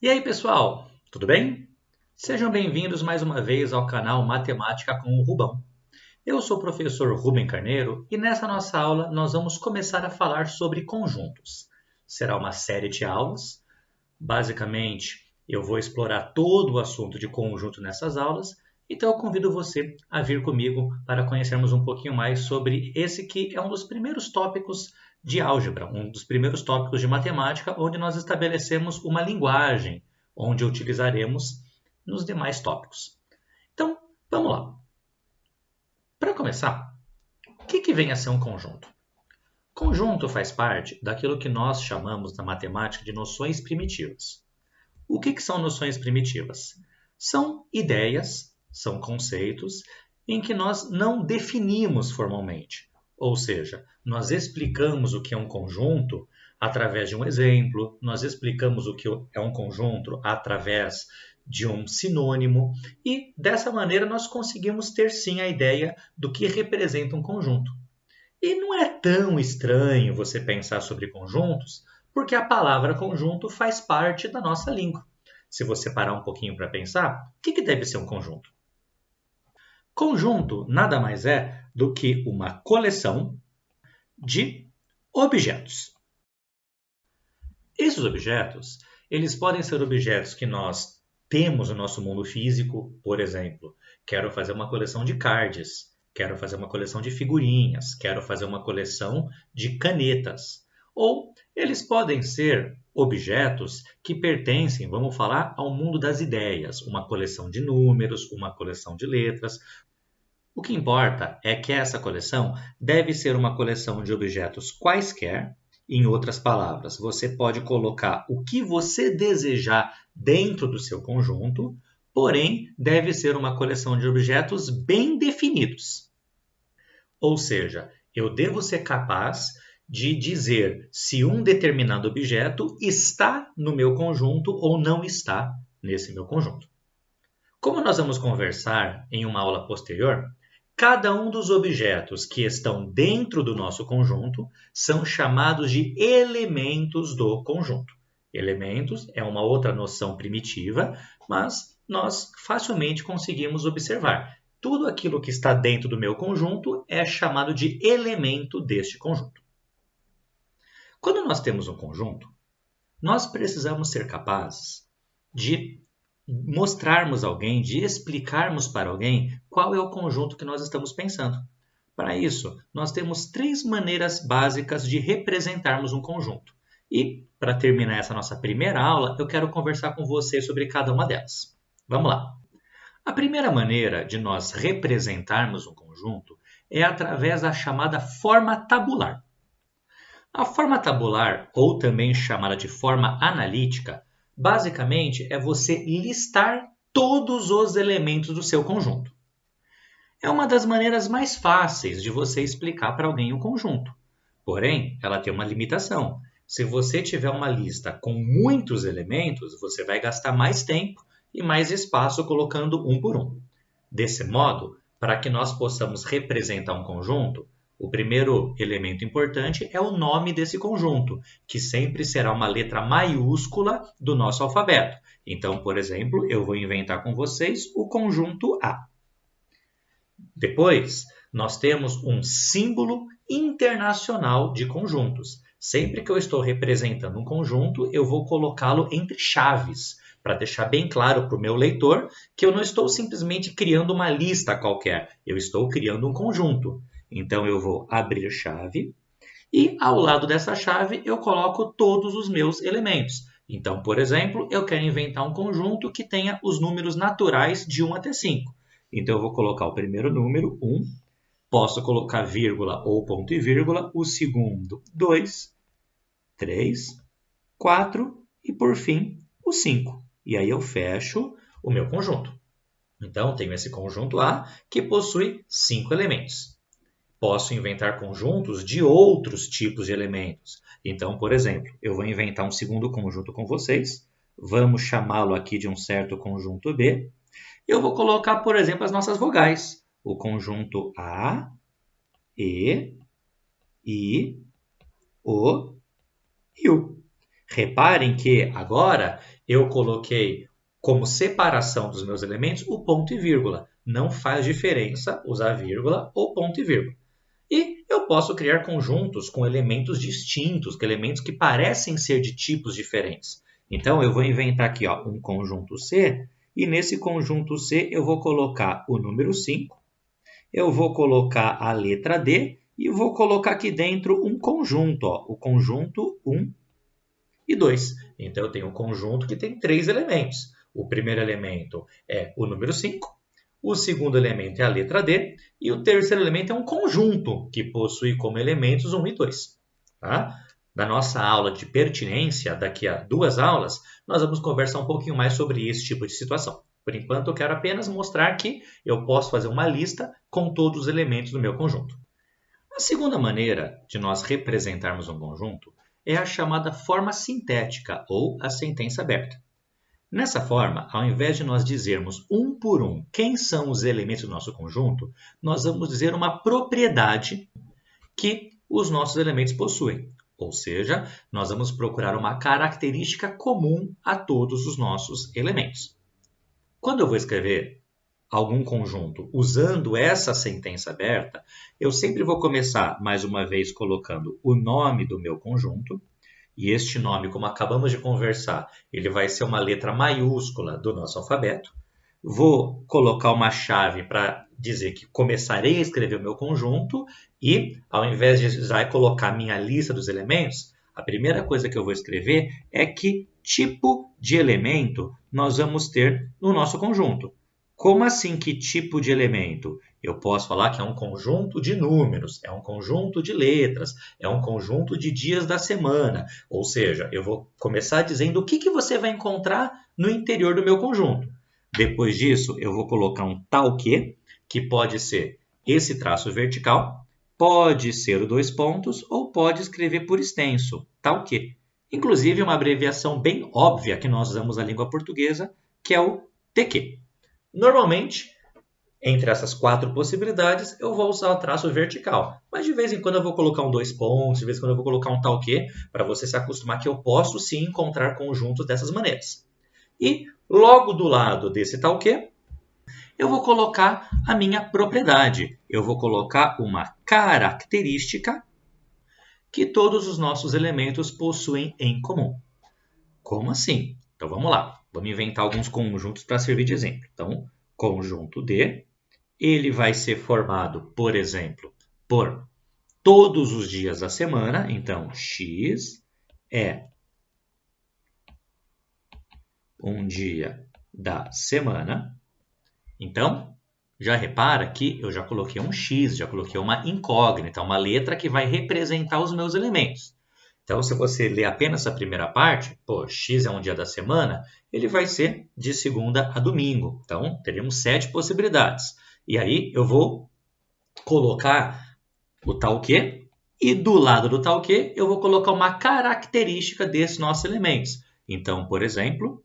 E aí, pessoal, tudo bem? Sejam bem-vindos mais uma vez ao canal Matemática com o Rubão. Eu sou o professor Rubem Carneiro e nessa nossa aula nós vamos começar a falar sobre conjuntos. Será uma série de aulas. Basicamente, eu vou explorar todo o assunto de conjunto nessas aulas, então eu convido você a vir comigo para conhecermos um pouquinho mais sobre esse que é um dos primeiros tópicos de álgebra, um dos primeiros tópicos de matemática, onde nós estabelecemos uma linguagem, onde utilizaremos nos demais tópicos. Então, vamos lá. Para começar, o que vem a ser um conjunto? Conjunto faz parte daquilo que nós chamamos na matemática de noções primitivas. O que são noções primitivas? São ideias, são conceitos em que nós não definimos formalmente. Ou seja, nós explicamos o que é um conjunto através de um exemplo, nós explicamos o que é um conjunto através de um sinônimo e dessa maneira nós conseguimos ter sim a ideia do que representa um conjunto. E não é tão estranho você pensar sobre conjuntos, porque a palavra conjunto faz parte da nossa língua. Se você parar um pouquinho para pensar, o que deve ser um conjunto? Conjunto nada mais é do que uma coleção de objetos. Esses objetos, eles podem ser objetos que nós temos no nosso mundo físico, por exemplo, quero fazer uma coleção de cards, quero fazer uma coleção de figurinhas, quero fazer uma coleção de canetas. Ou eles podem ser objetos que pertencem, vamos falar, ao mundo das ideias, uma coleção de números, uma coleção de letras. O que importa é que essa coleção deve ser uma coleção de objetos quaisquer. Em outras palavras, você pode colocar o que você desejar dentro do seu conjunto, porém, deve ser uma coleção de objetos bem definidos. Ou seja, eu devo ser capaz de dizer se um determinado objeto está no meu conjunto ou não está nesse meu conjunto. Como nós vamos conversar em uma aula posterior, cada um dos objetos que estão dentro do nosso conjunto são chamados de elementos do conjunto. Elementos é uma outra noção primitiva, mas nós facilmente conseguimos observar. Tudo aquilo que está dentro do meu conjunto é chamado de elemento deste conjunto. Quando nós temos um conjunto, nós precisamos ser capazes de mostrarmos a alguém, de explicarmos para alguém qual é o conjunto que nós estamos pensando. Para isso, nós temos três maneiras básicas de representarmos um conjunto. E, para terminar essa nossa primeira aula, eu quero conversar com você sobre cada uma delas. Vamos lá! A primeira maneira de nós representarmos um conjunto é através da chamada forma tabular. A forma tabular, ou também chamada de forma analítica, basicamente é você listar todos os elementos do seu conjunto. É uma das maneiras mais fáceis de você explicar para alguém o conjunto. Porém, ela tem uma limitação. Se você tiver uma lista com muitos elementos, você vai gastar mais tempo e mais espaço colocando um por um. Desse modo, para que nós possamos representar um conjunto, o primeiro elemento importante é o nome desse conjunto, que sempre será uma letra maiúscula do nosso alfabeto. Então, por exemplo, eu vou inventar com vocês o conjunto A. Depois, nós temos um símbolo internacional de conjuntos. Sempre que eu estou representando um conjunto, eu vou colocá-lo entre chaves, para deixar bem claro para o meu leitor que eu não estou simplesmente criando uma lista qualquer, eu estou criando um conjunto. Então, eu vou abrir chave e, ao lado dessa chave, eu coloco todos os meus elementos. Então, por exemplo, eu quero inventar um conjunto que tenha os números naturais de 1 até 5. Então, eu vou colocar o primeiro número, 1, posso colocar vírgula ou ponto e vírgula, o segundo, 2, 3, 4 e, por fim, o 5. E aí eu fecho o meu conjunto. Então, tenho esse conjunto A que possui 5 elementos. Posso inventar conjuntos de outros tipos de elementos. Então, por exemplo, eu vou inventar um segundo conjunto com vocês. Vamos chamá-lo aqui de um certo conjunto B. Eu vou colocar, por exemplo, as nossas vogais. O conjunto A, E, I, O e U. Reparem que agora eu coloquei como separação dos meus elementos o ponto e vírgula. Não faz diferença usar vírgula ou ponto e vírgula. E eu posso criar conjuntos com elementos distintos, com elementos que parecem ser de tipos diferentes. Então, eu vou inventar aqui um conjunto C, e nesse conjunto C eu vou colocar o número 5, eu vou colocar a letra D, e vou colocar aqui dentro um conjunto, o conjunto 1 e 2. Então, eu tenho um conjunto que tem 3 elementos. O primeiro elemento é o número 5, o segundo elemento é a letra D, e o terceiro elemento é um conjunto que possui como elementos 1 e 2. Tá? Na nossa aula de pertinência, daqui a 2 aulas, nós vamos conversar um pouquinho mais sobre esse tipo de situação. Por enquanto, eu quero apenas mostrar que eu posso fazer uma lista com todos os elementos do meu conjunto. A segunda maneira de nós representarmos um conjunto é a chamada forma sintética, ou a sentença aberta. Nessa forma, ao invés de nós dizermos um por um quem são os elementos do nosso conjunto, nós vamos dizer uma propriedade que os nossos elementos possuem. Ou seja, nós vamos procurar uma característica comum a todos os nossos elementos. Quando eu vou escrever algum conjunto usando essa sentença aberta, eu sempre vou começar, mais uma vez, colocando o nome do meu conjunto. E este nome, como acabamos de conversar, ele vai ser uma letra maiúscula do nosso alfabeto. Vou colocar uma chave para dizer que começarei a escrever o meu conjunto e, ao invés de usar e colocar a minha lista dos elementos, a primeira coisa que eu vou escrever é que tipo de elemento nós vamos ter no nosso conjunto. Como assim, que tipo de elemento? Eu posso falar que é um conjunto de números, é um conjunto de letras, é um conjunto de dias da semana. Ou seja, eu vou começar dizendo o que você vai encontrar no interior do meu conjunto. Depois disso, eu vou colocar um tal que pode ser esse traço vertical, pode ser o 2 pontos ou pode escrever por extenso, tal que. Inclusive, uma abreviação bem óbvia que nós usamos na língua portuguesa, que é o TQ. Normalmente, entre essas 4 possibilidades, eu vou usar o traço vertical. Mas de vez em quando eu vou colocar um 2 pontos, de vez em quando eu vou colocar um tal que, para você se acostumar que eu posso sim encontrar conjuntos dessas maneiras. E logo do lado desse tal que, eu vou colocar a minha propriedade. Eu vou colocar uma característica que todos os nossos elementos possuem em comum. Como assim? Então vamos lá. Vamos inventar alguns conjuntos para servir de exemplo. Então, conjunto D, ele vai ser formado, por exemplo, por todos os dias da semana. Então, X é um dia da semana. Então, já repara que eu já coloquei um X, já coloquei uma incógnita, uma letra que vai representar os meus elementos. Então, se você ler apenas a primeira parte, X é um dia da semana, ele vai ser de segunda a domingo. Então, teremos 7 possibilidades. E aí, eu vou colocar o tal que, e do lado do tal que, eu vou colocar uma característica desses nossos elementos. Então, por exemplo,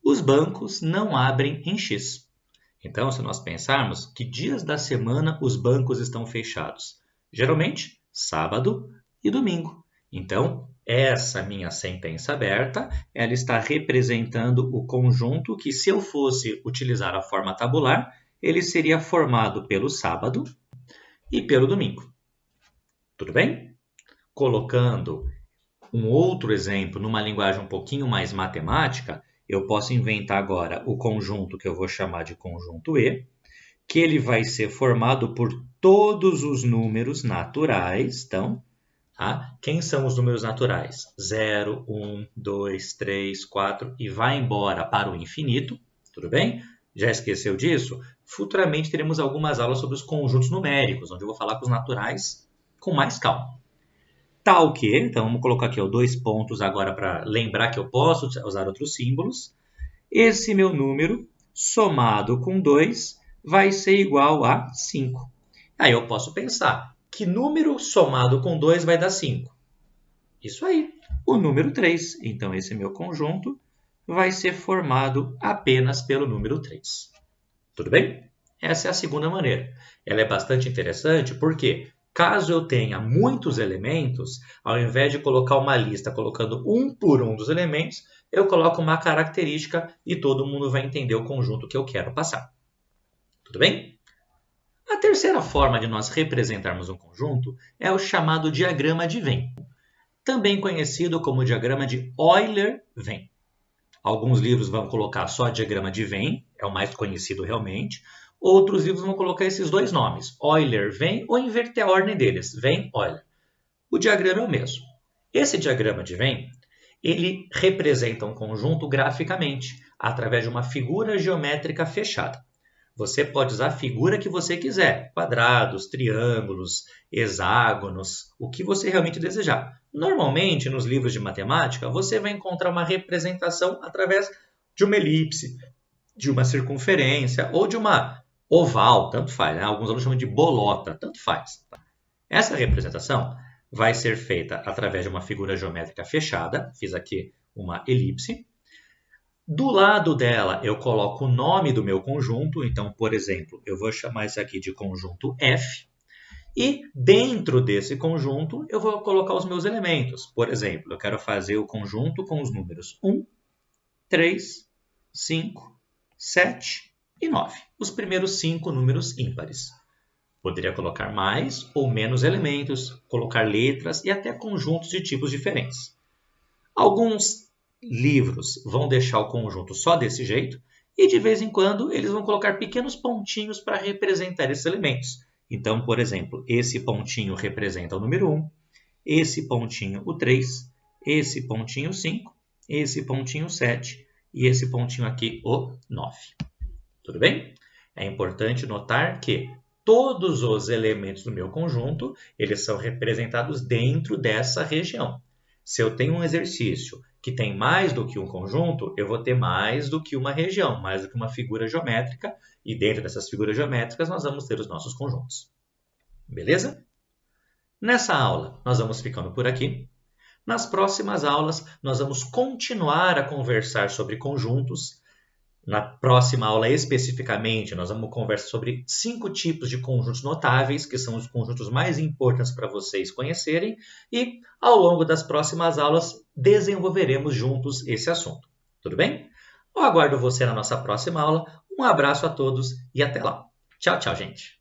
os bancos não abrem em X. Então, se nós pensarmos, que dias da semana os bancos estão fechados? Geralmente, sábado e domingo. Então, essa minha sentença aberta, ela está representando o conjunto que, se eu fosse utilizar a forma tabular, ele seria formado pelo sábado e pelo domingo. Tudo bem? Colocando um outro exemplo numa linguagem um pouquinho mais matemática, eu posso inventar agora o conjunto que eu vou chamar de conjunto E, que ele vai ser formado por todos os números naturais. Então, quem são os números naturais? 0, 1, 2, 3, 4 e vai embora para o infinito. Tudo bem? Já esqueceu disso? Futuramente teremos algumas aulas sobre os conjuntos numéricos, onde eu vou falar com os naturais com mais calma. Tal que, então vamos colocar aqui 2 pontos agora para lembrar que eu posso usar outros símbolos. Esse meu número, somado com 2, vai ser igual a 5. Aí eu posso pensar, que número somado com 2 vai dar 5? Isso aí, o número 3. Então, esse meu conjunto vai ser formado apenas pelo número 3. Tudo bem? Essa é a segunda maneira. Ela é bastante interessante porque Caso eu tenha muitos elementos, ao invés de colocar uma lista colocando um por um dos elementos, eu coloco uma característica e todo mundo vai entender o conjunto que eu quero passar. Tudo bem? A terceira forma de nós representarmos um conjunto é o chamado diagrama de Venn, também conhecido como diagrama de Euler-Venn. Alguns livros vão colocar só diagrama de Venn, é o mais conhecido realmente. Outros livros vão colocar esses dois nomes, Euler-Venn, ou inverter a ordem deles, Venn-Euler. O diagrama é o mesmo. Esse diagrama de Venn, ele representa um conjunto graficamente, através de uma figura geométrica fechada. Você pode usar a figura que você quiser, quadrados, triângulos, hexágonos, o que você realmente desejar. Normalmente, nos livros de matemática, você vai encontrar uma representação através de uma elipse, de uma circunferência ou de uma oval, tanto faz, né? Alguns alunos chamam de bolota, tanto faz. Essa representação vai ser feita através de uma figura geométrica fechada, fiz aqui uma elipse. Do lado dela, eu coloco o nome do meu conjunto. Então, por exemplo, eu vou chamar isso aqui de conjunto F. E dentro desse conjunto, eu vou colocar os meus elementos. Por exemplo, eu quero fazer o conjunto com os números 1, 3, 5, 7 e 9. Os primeiros 5 números ímpares. Poderia colocar mais ou menos elementos, colocar letras e até conjuntos de tipos diferentes. Alguns livros vão deixar o conjunto só desse jeito e de vez em quando eles vão colocar pequenos pontinhos para representar esses elementos. Então, por exemplo, esse pontinho representa o número 1, esse pontinho o 3, esse pontinho o 5, esse pontinho o 7 e esse pontinho aqui o 9. Tudo bem? É importante notar que todos os elementos do meu conjunto, eles são representados dentro dessa região. Se eu tenho um exercício que tem mais do que um conjunto, eu vou ter mais do que uma região, mais do que uma figura geométrica, e dentro dessas figuras geométricas nós vamos ter os nossos conjuntos. Beleza? Nessa aula, nós vamos ficando por aqui. Nas próximas aulas, nós vamos continuar a conversar sobre conjuntos. Na próxima aula, especificamente, nós vamos conversar sobre 5 tipos de conjuntos notáveis, que são os conjuntos mais importantes para vocês conhecerem, e ao longo das próximas aulas desenvolveremos juntos esse assunto. Tudo bem? Eu aguardo você na nossa próxima aula. Um abraço a todos e até lá. Tchau, tchau, gente!